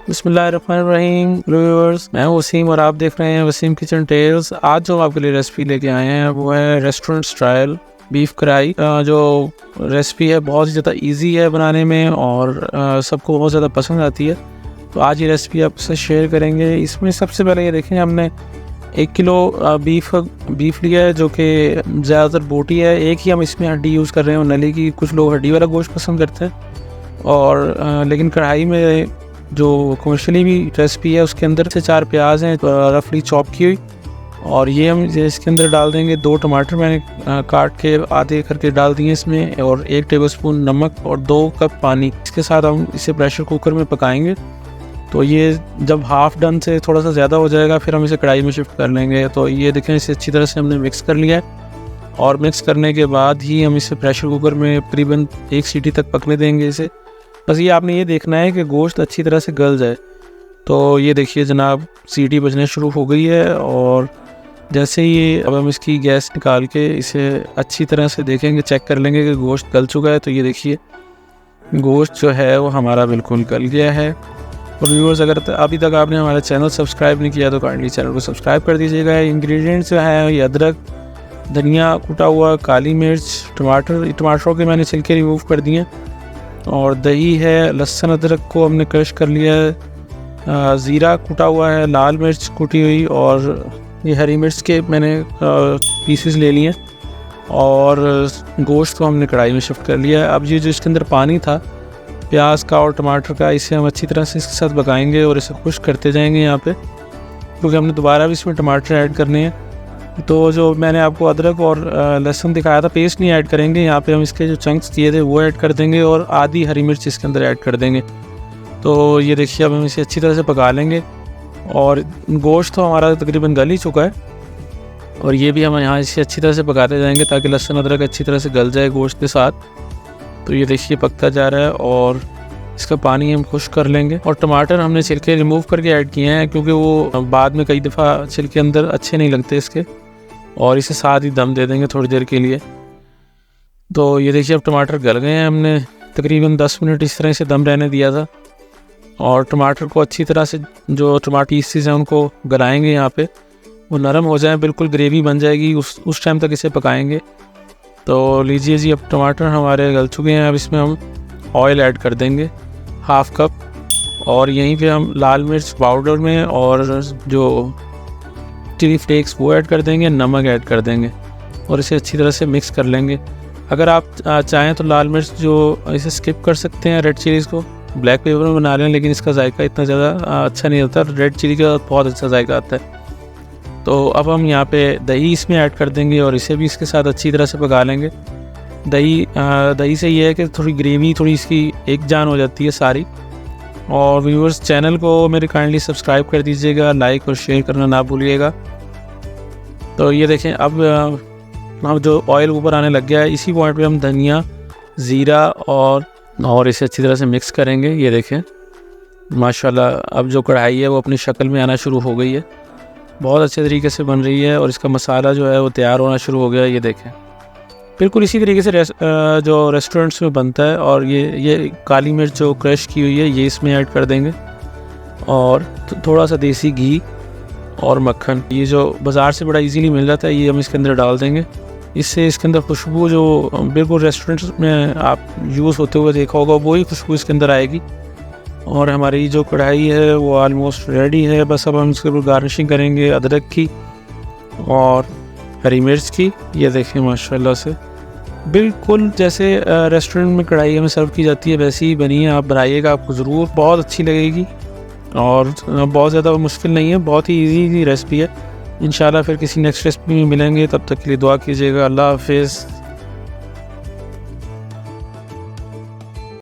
बिस्मिल्लाहिर्रहमानिर्रहीम व्यूअर्स, मैं हूं वसीम और आप देख रहे हैं वसीम किचन टेल्स। आज जो आपके लिए रेसिपी लेके आए हैं वो है रेस्टोरेंट स्टाइल बीफ कढ़ाई। जो रेसिपी है बहुत ही ज़्यादा इजी है बनाने में और सबको बहुत ज़्यादा पसंद आती है। तो आज ये रेसिपी आपसे शेयर करेंगे। इसमें सबसे पहले ये देखें, हमने 1 किलो बीफ लिया है जो कि ज़्यादातर बोटी है। एक ही हम इसमें हड्डी यूज़ कर रहे हैं, नली की। कुछ लोग हड्डी वाला गोश्त पसंद करते हैं और लेकिन कढ़ाई में जो कमर्शियली भी रेसिपी है उसके अंदर से 4 प्याज हैं रफली चॉप की हुई, और ये हम इसके अंदर डाल देंगे। 2 टमाटर मैंने काट के आधे करके डाल दिए इसमें, और 1 टेबलस्पून नमक और 2 कप पानी। इसके साथ हम इसे प्रेशर कुकर में पकाएंगे। तो ये जब हाफ डन से थोड़ा सा ज़्यादा हो जाएगा फिर हम इसे कढ़ाई में शिफ्ट कर लेंगे। तो ये देखें, इसे अच्छी तरह से हमने मिक्स कर लिया है, और मिक्स करने के बाद ही हम इसे प्रेशर कुकर में तकरीबन 1 सीटी तक पकने देंगे इसे। बस ये आपने ये देखना है कि गोश्त अच्छी तरह से गल जाए। तो ये देखिए जनाब, सीटी बजने शुरू हो गई है, और जैसे ही अब हम इसकी गैस निकाल के इसे अच्छी तरह से देखेंगे, चेक कर लेंगे कि गोश्त गल चुका है। तो ये देखिए गोश्त जो है वो हमारा बिल्कुल गल गया है। और व्यूअर्स, अगर अभी तक आपने हमारा चैनल सब्सक्राइब नहीं किया तो काइंडली चैनल को सब्सक्राइब कर दीजिएगा। इंग्रेडिएंट्स जो है ये अदरक, धनिया कुटा हुआ, काली मिर्च, टमाटरों के मैंने छिलके रिमूव कर दिए, और दही है, लहसुन अदरक को हमने क्रश कर लिया है, ज़ीरा कुटा हुआ है, लाल मिर्च कुटी हुई, और ये हरी मिर्च के मैंने पीसेस ले लिए, और गोश्त को हमने कढ़ाई में शिफ्ट कर लिया है। अब ये जो इसके अंदर पानी था प्याज का और टमाटर का, इसे हम अच्छी तरह से इसके साथ पकाएंगे और इसे खुश करते जाएंगे यहाँ पे, क्योंकि हमने दोबारा भी इसमें टमाटर ऐड करने हैं। तो जो मैंने आपको अदरक और लहसुन दिखाया था, पेस्ट नहीं ऐड करेंगे यहाँ पे, हम इसके जो चंक्स किए थे वो ऐड कर देंगे, और आधी हरी मिर्च इसके अंदर ऐड कर देंगे। तो ये देखिए अब हम इसे अच्छी तरह से पका लेंगे, और गोश्त तो हमारा तकरीबन गल ही चुका है, और ये भी हम यहाँ इसे अच्छी तरह से पकाते जाएंगे ताकि लहसुन अदरक अच्छी तरह से गल जाए गोश्त के साथ। तो ये देखिए पकता जा रहा है, और इसका पानी हम खुश कर लेंगे। और टमाटर हमने छिलके रिमूव करके ऐड किए हैं, क्योंकि वो बाद में कई दफ़ा छिलके अंदर अच्छे नहीं लगते इसके, और इसे साथ ही दम दे देंगे थोड़ी देर के लिए। तो ये देखिए अब टमाटर गल गए हैं। हमने तकरीबन 10 मिनट इस तरह से दम रहने दिया था, और टमाटर को अच्छी तरह से जो टमाटर पीसेस हैं उनको गलाएंगे यहाँ पे, वो नरम हो जाए, बिल्कुल ग्रेवी बन जाएगी, उस टाइम तक इसे पकाएंगे। तो लीजिए जी, अब टमाटर हमारे गल चुके हैं। अब इसमें हम ऑयल ऐड कर देंगे 1/2 कप, और यहीं पे हम लाल मिर्च पाउडर में और जो चिली फ्लेक्स वो ऐड कर देंगे, नमक ऐड कर देंगे, और इसे अच्छी तरह से मिक्स कर लेंगे। अगर आप चाहें तो लाल मिर्च जो इसे स्किप कर सकते हैं, रेड चिलीज़ को ब्लैक पेपर में बना लें, लेकिन इसका जायका इतना ज़्यादा अच्छा नहीं होता। रेड चिली का बहुत अच्छा जायका आता है। तो अब हम यहाँ पे दही इसमें ऐड कर देंगे, और इसे भी इसके साथ अच्छी तरह से पका लेंगे। दही से ये है कि थोड़ी ग्रेवी थोड़ी इसकी एक जान हो जाती है सारी। और व्यूअर्स, चैनल को मेरे काइंडली सब्सक्राइब कर दीजिएगा, लाइक और शेयर करना ना भूलिएगा। तो ये देखें, अब जो ऑयल ऊपर आने लग गया है, इसी पॉइंट पे हम धनिया, ज़ीरा और इसे अच्छी तरह से मिक्स करेंगे। ये देखें माशाल्लाह, अब जो कढ़ाई है वो अपनी शक्ल में आना शुरू हो गई है, बहुत अच्छे तरीके से बन रही है, और इसका मसाला जो है वो तैयार होना शुरू हो गया है। ये देखें बिल्कुल इसी तरीके से जो रेस्टोरेंट्स में बनता है। और ये काली मिर्च जो क्रश की हुई है ये इसमें ऐड कर देंगे, और थोड़ा सा देसी घी और मक्खन, ये जो बाज़ार से बड़ा इजीली मिल जाता है, ये हम इसके अंदर डाल देंगे। इससे इसके अंदर खुशबू जो बिल्कुल रेस्टोरेंट्स में आप यूज़ होते हुए देखा होगा वही खुशबू इसके अंदर आएगी। और हमारी जो कढ़ाई है वो ऑलमोस्ट रेडी है। बस अब हम इसके ऊपर गार्निशिंग करेंगे अदरक की और हरी मिर्च की। ये देखें माशाल्लाह से बिल्कुल जैसे रेस्टोरेंट में कढ़ाई हमें सर्व की जाती है वैसी ही बनी है। आप बनाइएगा, आपको ज़रूर बहुत अच्छी लगेगी, और बहुत ज़्यादा मुश्किल नहीं है, बहुत ही ईजी रेसिपी है। इंशाल्लाह फिर किसी नेक्स्ट रेसिपी में मिलेंगे, तब तक के लिए दुआ कीजिएगा। अल्लाह हाफ़िज़।